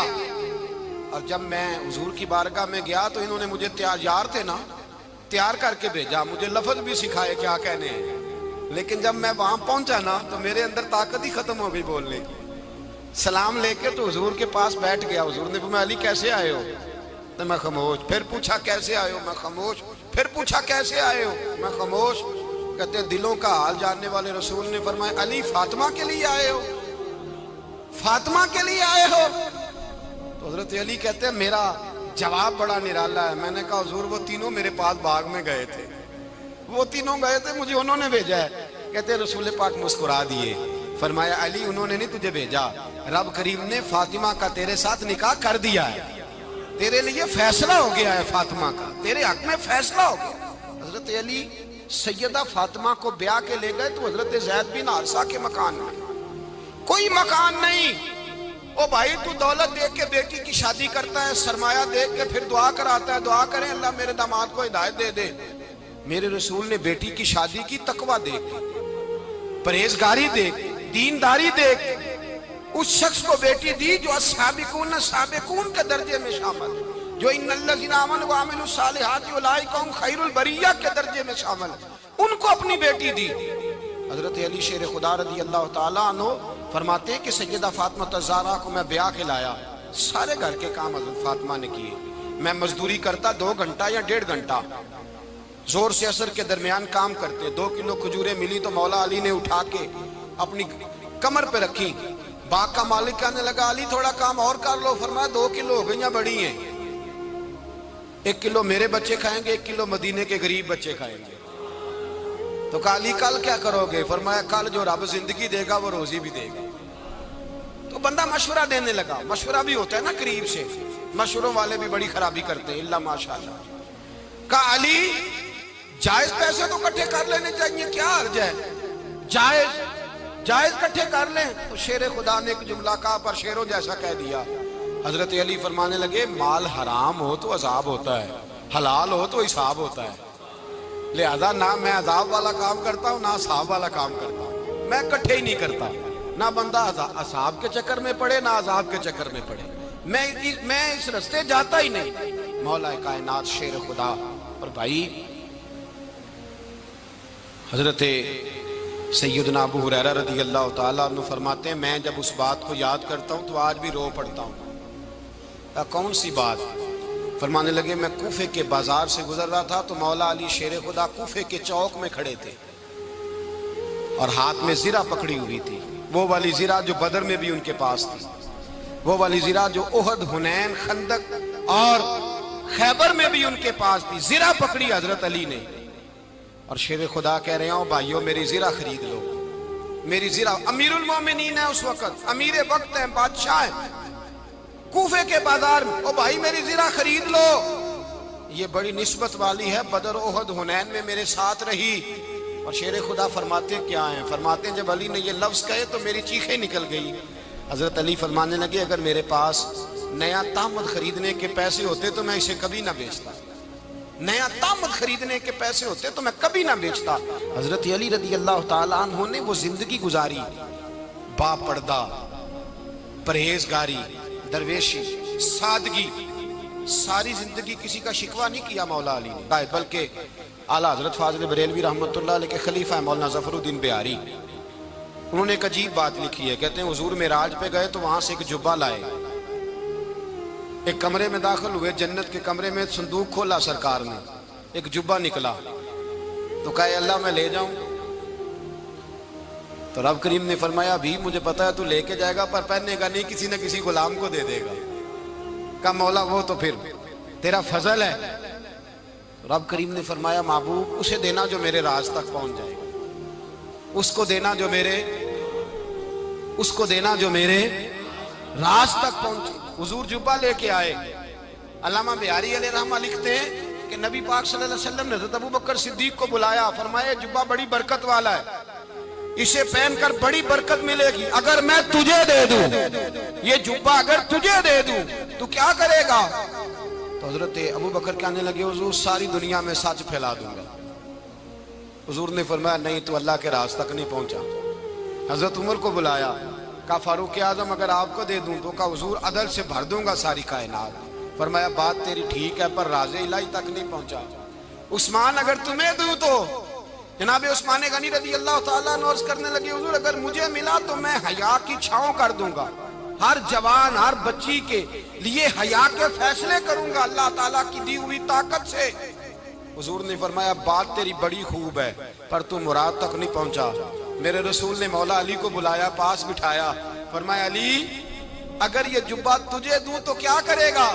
[SPEAKER 1] اور جب میں حضور کی بارگاہ میں گیا تو انہوں نے مجھے تیار تھے نا، تیار کر کے بھیجا، مجھے لفظ بھی سکھائے کیا کہنے ہیں، لیکن جب میں وہاں پہنچا نا تو میرے اندر طاقت ہی ختم ہو گئی بولنے کی۔ سلام لے کے تو حضور کے پاس بیٹھ گیا، حضور نے فرمایا علی کیسے آئے ہو؟ تو میں خاموش، پھر پوچھا کیسے آئے ہو؟ میں خاموش، پھر پوچھا کیسے آئے ہو؟ میں خاموش۔ کہتے ہیں دلوں کا حال جاننے والے رسول نے فرمایا علی فاطمہ کے لیے آئے ہو؟ فاطمہ کے لیے آئے ہو؟ تو حضرت علی کہتے ہیں میرا جواب بڑا نرالا ہے۔ میں نے کہا حضور وہ تینوں میرے پاس باغ میں گئے تھے، وہ تینوں گئے تھے، مجھے انہوں نے بھیجا ہے۔ کہتے ہیں رسول پاک مسکرا دیے، فرمایا علی انہوں نے نہیں تجھے بھیجا، رب کریم نے فاطمہ کا تیرے ساتھ نکاح کر دیا ہے، تیرے لیے فیصلہ ہو گیا ہے، فاطمہ کا تیرے حق میں فیصلہ ہو گیا۔ حضرت علی سیدہ فاطمہ کو بیاہ کے لے گئے تو حضرت زید بن حارثہ کے مکان میں کوئی مکان نہیں۔ او بھائی تو دولت دیکھ کے بیٹی کی شادی کرتا ہے، سرمایہ دیکھ کے پھر دعا کراتا ہے، دعا کریں اللہ میرے داماد کو ہدایت دے دے۔ میرے رسول نے بیٹی کی شادی کی تقوی دیکھ کے، پرہیزگاری دیکھ کے، دینداری دیکھ کے اس شخص کو بیٹی دی جو السابقون السابقون کے درجے میں شامل، جو ان الذین آمنوا وعملوا الصالحات اولئک هم خیر البریہ کے درجے میں شامل، ان کو اپنی بیٹی دی۔ حضرت علی شیر خدا رضی اللہ تعالیٰ عنہ فرماتے ہیں کہ سیدہ فاطمہ الزہرا کو میں بیاہ کے لایا، سارے گھر کے کام حضرت فاطمہ نے کیے، میں مزدوری کرتا 2 گھنٹہ یا 1.5 گھنٹہ، زور سے عصر کے درمیان کام کرتے، 2 کلو کھجوریں ملی تو مولا علی نے اٹھا کے اپنی کمر پہ رکھی۔ باغ کا مالک کہنے لگا علی تھوڑا کام اور کر لو، فرمایا 2 کلو ہو گئیاں بڑی ہیں، 1 کلو میرے بچے کھائیں گے، 1 کلو مدینے کے غریب بچے کھائیں گے۔ تو کہا علی کل کیا کرو گے؟ فرمایا کل جو رب زندگی دے گا وہ روزی بھی دے گا۔ تو بندہ مشورہ دینے لگا، مشورہ بھی ہوتا ہے نا قریب سے، مشوروں والے بھی بڑی خرابی کرتے ہیں اللہ ماشاءاللہ۔ کہا علی جائز پیسے تو کٹھے کر لینے چاہیے، کیا حرج ہے، جائز کٹھے کر لیں۔ تو شیر خدا نے ایک جملہ کہا پر شیروں جیسا کہہ دیا۔ حضرت علی فرمانے لگے مال حرام ہو تو عذاب ہوتا ہے، حلال ہو تو حساب ہوتا ہے، لہذا نہ میں عذاب والا کام کرتا ہوں نہ حساب والا کام کرتا ہوں، میں کٹھے ہی نہیں کرتا، نہ بندہ حساب کے چکر میں پڑے نہ عذاب کے چکر میں پڑے، میں اس رستے جاتا ہی نہیں۔ مولا کائنات شیر خدا۔ اور بھائی حضرت سیدنا ابو ہریرہ رضی اللہ تعالیٰ عنہ فرماتے ہیں میں جب اس بات کو یاد کرتا ہوں تو آج بھی رو پڑتا ہوں۔ کون سی بات؟ فرمانے لگے میں کوفے کے بازار سے گزر رہا تھا تو مولا علی شیر خدا کوفے کے چوک میں کھڑے تھے اور ہاتھ میں زرہ پکڑی ہوئی تھی، وہ والی زرہ جو بدر میں بھی ان کے پاس تھی، وہ والی زرہ جو احد، حنین، خندق اور خیبر میں بھی ان کے پاس تھی۔ زرہ پکڑی حضرت علی نے اور شیر خدا کہہ رہے ہوں بھائیوں میری زرہ خرید لو، میری زرا امیر المومنین ہے اس وقت، امیر وقت ہے، بادشاہ ہے کوفے کے بازار میں، او بھائی میری زرا خرید لو، یہ بڑی نسبت والی ہے، بدر احد حنین میں میرے ساتھ رہی۔ اور شیر خدا فرماتے کیا ہیں؟ فرماتے ہیں جب علی نے یہ لفظ کہے تو میری چیخیں نکل گئی۔ حضرت علی فرمانے لگے اگر میرے پاس نیا تامت خریدنے کے پیسے ہوتے تو میں اسے کبھی نہ بیچتا، نیا تامت خریدنے کے پیسے ہوتے تو میں کبھی نہ بیچتا۔ حضرت علی رضی اللہ تعالیٰ عنہ نے وہ زندگی گزاری، با پردہ، پرہیزگاری، درویشی، سادگی، ساری زندگی کسی کا شکوہ نہیں کیا مولا علی نے، بلکہ اعلیٰ حضرت فاضل بریلوی رحمۃ اللہ علیہ کے خلیفہ مولانا ظفر الدین بہاری، انہوں نے ایک عجیب بات لکھی ہے، کہتے ہیں حضور معراج پہ گئے تو وہاں سے ایک جبہ لائے، ایک کمرے میں داخل ہوئے، جنت کے کمرے میں صندوق کھولا سرکار نے، ایک جبہ نکلا تو کہا اے اللہ میں لے جاؤں؟ تو رب کریم نے فرمایا ابھی مجھے پتا ہے تو لے کے جائے گا پر پہننے کا نہیں، کسی نہ کسی غلام کو دے دے گا۔ کہا مولا وہ تو پھر تیرا فضل ہے۔ رب کریم نے فرمایا محبوب اسے دینا جو میرے راز تک پہنچ جائے گا، اس کو دینا جو میرے راز تک پہنچے۔ حضور جبہ لے کے آئے۔ علامہ بہاری علیہ رحمہ لکھتے ہیں کہ نبی پاک صلی اللہ علیہ وسلم نے حضرت ابوبکر صدیق کو بلایا، فرمایا جبہ بڑی برکت والا ہے، اسے پہن کر بڑی برکت ملے گی، اگر میں تجھے دے دوں یہ جبہ، اگر تجھے دے دوں تو کیا کرے گا؟ تو حضرت ابوبکر کہنے لگے حضور ساری دنیا میں سچ پھیلا دوں گا۔ حضور نے فرمایا نہیں تو اللہ کے راز تک نہیں پہنچا۔ حضرت عمر کو بلایا، کہا فاروق اعظم اگر آپ کو دے دوں تو کہا حضور عدل سے بھر دوں گا ساری کائنات۔ فرمایا بات تیری ٹھیک ہے پر راز الہی تک نہیں پہنچا۔ عثمان اگر تمہیں دوں تو جناب عثمان غنی رضی اللہ تعالیٰ عنہ عرض کرنے لگے حضور اگر مجھے ملا تو میں حیا کی چھاؤں کر دوں گا، ہر جوان ہر بچی کے لیے حیا کے فیصلے کروں گا اللہ تعالیٰ کی دی ہوئی طاقت سے۔ حضور نے فرمایا بات تیری بڑی خوب ہے پر تو مراد تک نہیں پہنچا۔ میرے رسول نے مولا علی کو بلایا، پاس بٹھایا، فرمایا علی اگر یہ جبہ تجھے دوں تو کیا کرے گا؟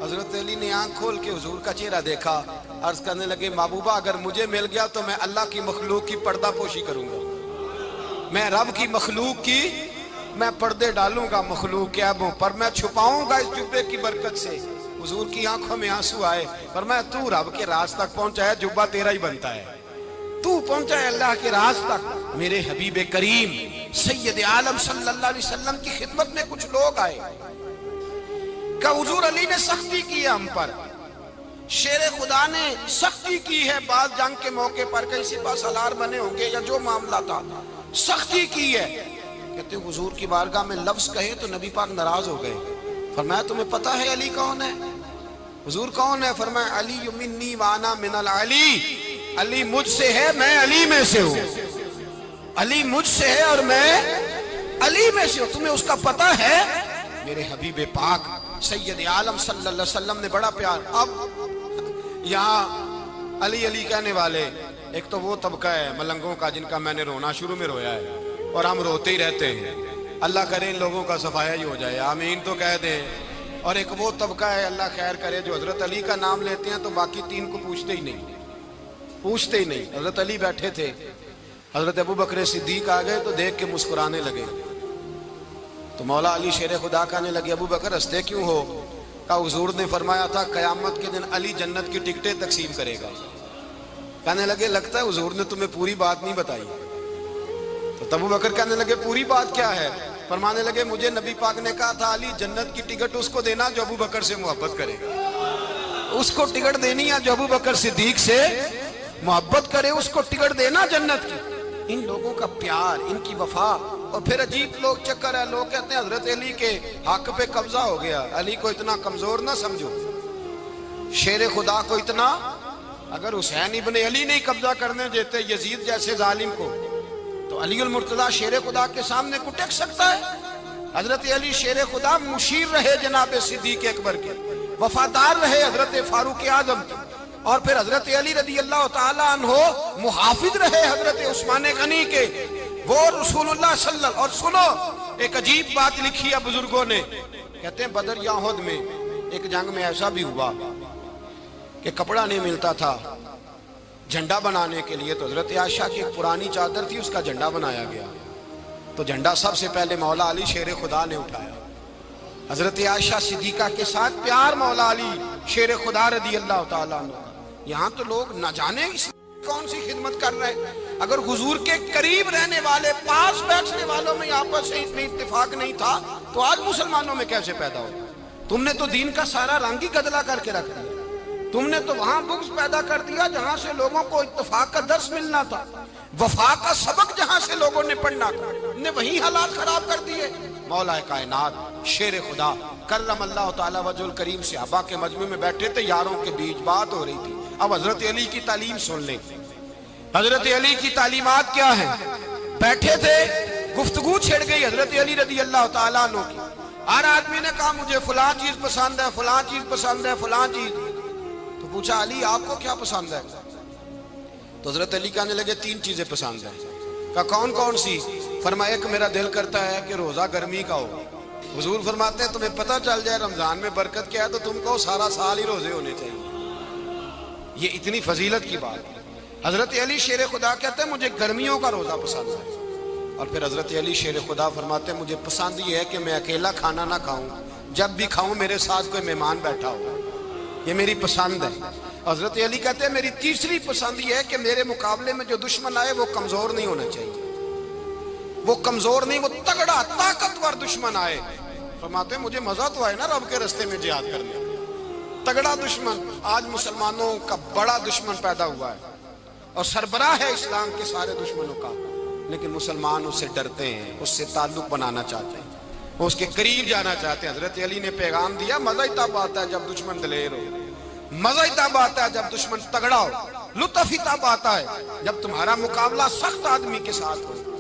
[SPEAKER 1] حضرت علی نے آنکھ کھول کے حضور کا چہرہ دیکھا، عرض کرنے لگے محبوبہ اگر مجھے مل گیا تو میں اللہ کی مخلوق کی پردہ پوشی کروں گا، میں رب کی مخلوق کی میں پردے ڈالوں گا مخلوق کے عیبوں پر، میں چھپاؤں گا اس جبے کی برکت سے۔ حضور کی آنکھوں میں آنسو آئے، فرمایا تو رب کے راز تک پہنچا ہے، جبہ تیرا ہی بنتا ہے، تو پہنچا ہے اللہ کے راز تک۔ میرے حبیب کریم سید عالم صلی اللہ علیہ وسلم کی خدمت میں کچھ لوگ آئے کہ حضور علی نے سختی کی ہے ہم پر، شیر خدا نے سختی کی ہے، بعض جنگ کے موقع پر کہیں سپاہ سالار بنے ہوں گے یا جو معاملہ تھا سختی کی ہے۔ کہتے ہیں حضور کی بارگاہ میں لفظ کہے تو نبی پاک ناراض ہو گئے۔ فرمایا تمہیں پتا ہے علی کون ہے؟ حضور کون ہے؟ فرمایا علی منی وانا من العلی، علی مجھ سے ہے میں علی میں سے ہوں، علی مجھ سے ہے اور میں علی میں سے ہوں، تمہیں اس کا پتہ ہے؟ میرے حبیب پاک سید عالم صلی اللہ علیہ وسلم نے بڑا پیار۔ اب یہاں علی علی کہنے والے ایک تو وہ طبقہ ہے ملنگوں کا جن کا میں نے رونا شروع میں رویا ہے اور ہم روتے ہی رہتے ہیں، اللہ کرے ان لوگوں کا صفایا ہی ہو جائے، آمین تو کہہ دیں۔ اور ایک وہ طبقہ ہے اللہ خیر کرے جو حضرت علی کا نام لیتے ہیں تو باقی تین کو پوچھتے ہی نہیں۔ حضرت علی بیٹھے تھے، حضرت ابوبکر صدیق آ گئے تو دیکھ کے مسکرانے لگے، تو مولا علی شیر خدا کہنے لگے ابوبکر ہنستے کیوں ہو؟ کہا حضور نے فرمایا تھا قیامت کے دن علی جنت کی ٹکٹیں تقسیم کرے گا۔ کہنے لگے لگتا ہے حضور نے تمہیں پوری بات نہیں بتائی۔ تو ابوبکر کہنے لگے پوری بات کیا ہے؟ فرمانے لگے مجھے نبی پاک نے کہا تھا علی جنت کی ٹکٹ اس کو دینا جو ابوبکر سے محبت کرے گا، اس کو ٹکٹ دینی ہے جو ابوبکر صدیق سے محبت کرے، اس کو ٹکٹ دینا جنت کی۔ ان لوگوں کا پیار، ان کی وفا۔ اور پھر عجیب لوگ چکر ہے، لوگ کہتے ہیں حضرت علی کے حق پہ قبضہ ہو گیا، علی کو اتنا کمزور نہ سمجھو، شیر خدا کو اتنا، اگر حسین ابن علی نہیں قبضہ کرنے دیتے یزید جیسے ظالم کو تو علی المرتضیٰ شیر خدا کے سامنے کو ٹک سکتا ہے؟ حضرت علی شیر خدا مشیر رہے جناب صدیق اکبر کے، وفادار رہے حضرت فاروق اعظم کے، اور پھر حضرت علی رضی اللہ تعالیٰ عنہ محافظ رہے حضرت عثمان غنی کے، وہ رسول اللہ صلی اللہ۔ اور سنو ایک عجیب بات لکھی ہے بزرگوں نے، کہتے ہیں بدر یا احد میں ایک جنگ میں ایسا بھی ہوا کہ کپڑا نہیں ملتا تھا، جھنڈا بنانے کے لیے تو حضرت عائشہ کی ایک پرانی چادر تھی، اس کا جھنڈا بنایا گیا. تو جھنڈا سب سے پہلے مولا علی شیر خدا نے اٹھایا. حضرت عائشہ صدیقہ کے ساتھ پیار مولا علی شیر خدا رضی اللہ تعالیٰ عنہ. یہاں تو لوگ نہ جانے کون سی خدمت کر رہے ہیں. اگر حضور کے قریب رہنے والے، پاس بیٹھنے والوں میں آپس سے اتنی اتفاق نہیں تھا تو آج مسلمانوں میں کیسے پیدا ہو؟ تم نے تو دین کا سارا رنگ ہی گدلا کر کے رکھ دیا. تم نے تو وہاں بغض پیدا کر دیا جہاں سے لوگوں کو اتفاق کا درس ملنا تھا، وفا کا سبق جہاں سے لوگوں نے پڑھنا تھا، نے وہی حالات خراب کر دیے. مولا کائنات شیر خدا کرم اللہ تعالیٰ وجہ الکریم صحابہ کے مجمع میں بیٹھے تھے، یاروں کے بیچ بات ہو رہی تھی. اب حضرت علی کی تعلیم سن لیں. حضرت علی کی تعلیمات کیا ہیں؟ بیٹھے تھے، گفتگو چھڑ گئی حضرت علی رضی اللہ تعالیٰ عنہ کی. ہر آدمی نے کہا مجھے فلاں چیز پسند ہے، فلاں چیز پسند ہے، فلاں چیز. تو پوچھا علی آپ کو کیا پسند ہے؟ تو حضرت علی کہنے لگے 3 چیزیں پسند ہیں. کہا کون کون سی؟ فرمایا ایک میرا دل کرتا ہے کہ روزہ گرمی کا ہو. حضور فرماتے ہیں تمہیں پتہ چل جائے رمضان میں برکت کیا ہے تو تم کو سارا سال ہی روزے ہونے چاہیے. یہ اتنی فضیلت کی بات ہے. حضرت علی شیر خدا کہتے ہیں مجھے گرمیوں کا روزہ پسند ہے. اور پھر حضرت علی شیر خدا فرماتے ہیں مجھے پسند یہ ہے کہ میں اکیلا کھانا نہ کھاؤں، جب بھی کھاؤں میرے ساتھ کوئی مہمان بیٹھا ہو. یہ میری پسند ہے. حضرت علی کہتے ہیں میری تیسری پسند یہ ہے کہ میرے مقابلے میں جو دشمن آئے وہ کمزور نہیں ہونا چاہیے. وہ کمزور نہیں، وہ تگڑا طاقتور دشمن آئے. فرماتے ہیں مجھے مزہ تو آئے نا رب کے رستے میں جہاد کرنے. تگڑا دشمن. آج مسلمانوں کا بڑا دشمن پیدا ہوا ہے اور سربراہ ہے اسلام کے سارے دشمنوں کا، لیکن مسلمان اس سے ڈرتے ہیں، اس سے تعلق بنانا چاہتے ہیں، وہ اس کے قریب جانا چاہتے ہیں. حضرت علی نے پیغام دیا مزہ ہی تب آتا ہے جب دشمن دلیر ہو، مزہ ہی تب آتا ہے جب دشمن تگڑا ہو، لطف ہی تب آتا ہے جب تمہارا مقابلہ سخت آدمی کے ساتھ ہو.